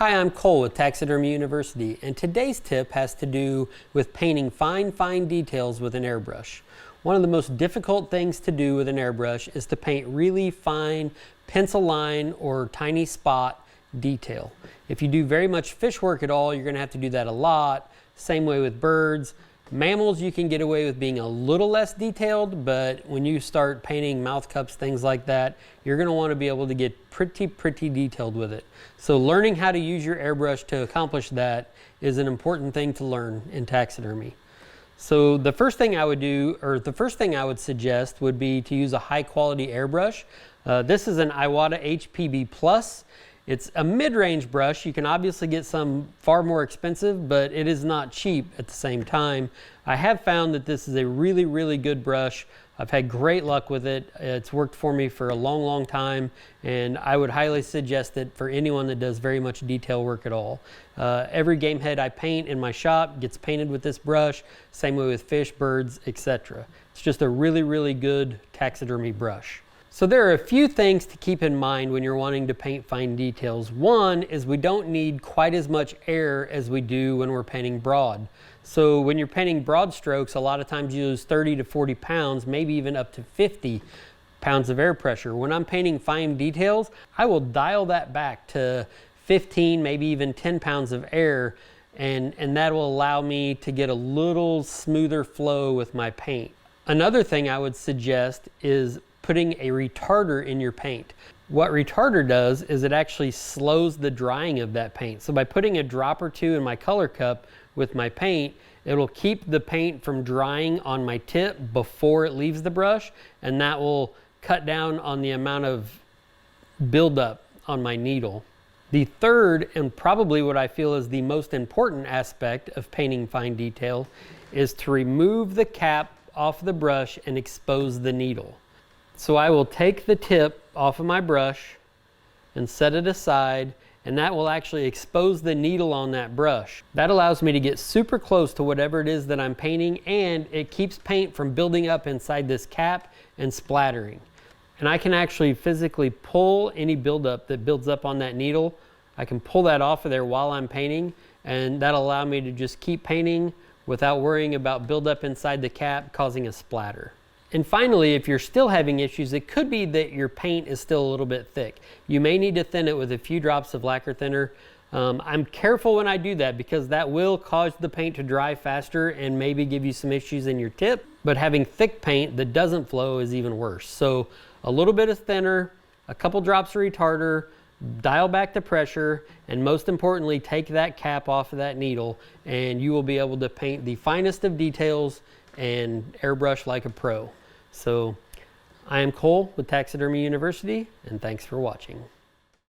Hi, I'm Cole with Taxidermy University, and today's tip has to do with painting fine details with an airbrush. One of the most difficult things to do with an airbrush is to paint really fine pencil line or tiny spot detail. If you do very much fish work at all, you're going to have to do that a lot. Same way with birds. Mammals, you can get away with being a little less detailed, but when you start painting mouth cups, things like that, you're going to want to be able to get pretty detailed with it. So learning how to use your airbrush to accomplish that is an important thing to learn in taxidermy. So the first thing I would do, or the first thing I would suggest, would be to use a high quality airbrush. This is an Iwata HPB Plus. It's a mid-range brush. You can obviously get some far more expensive, but it is not cheap at the same time. I have found that this is a really good brush. I've had great luck with it. It's worked for me for a long time, and I would highly suggest it for anyone that does very much detail work at all. Every game head I paint in my shop gets painted with this brush. Same way with fish, birds, etc. It's just a really good taxidermy brush. So there are a few things to keep in mind when you're wanting to paint fine details. One is we don't need quite as much air as we do when we're painting broad. So when you're painting broad strokes, a lot of times you use 30 to 40 pounds, maybe even up to 50 pounds of air pressure. When I'm painting fine details, I will dial that back to 15, maybe even 10 pounds of air, and that will allow me to get a little smoother flow with my paint. Another thing I would suggest is putting a retarder in your paint. What retarder does is it actually slows the drying of that paint. So by putting a drop or two in my color cup with my paint, it'll keep the paint from drying on my tip before it leaves the brush, and that will cut down on the amount of buildup on my needle. The third, and probably what I feel is the most important aspect of painting fine detail, is to remove the cap off the brush and expose the needle. So I will take the tip off of my brush and set it aside, and that will actually expose the needle on that brush. That allows me to get super close to whatever it is that I'm painting, and it keeps paint from building up inside this cap and splattering. And I can actually physically pull any buildup that builds up on that needle. I can pull that off of there while I'm painting, and that'll allow me to just keep painting without worrying about buildup inside the cap causing a splatter. And finally, if you're still having issues, it could be that your paint is still a little bit thick. You may need to thin it with a few drops of lacquer thinner. I'm careful when I do that because that will cause the paint to dry faster and maybe give you some issues in your tip. But having thick paint that doesn't flow is even worse. So a little bit of thinner, a couple drops of retarder, dial back the pressure, and most importantly, take that cap off of that needle, and you will be able to paint the finest of details and airbrush like a pro. So I am Cole with Taxidermy University, and thanks for watching.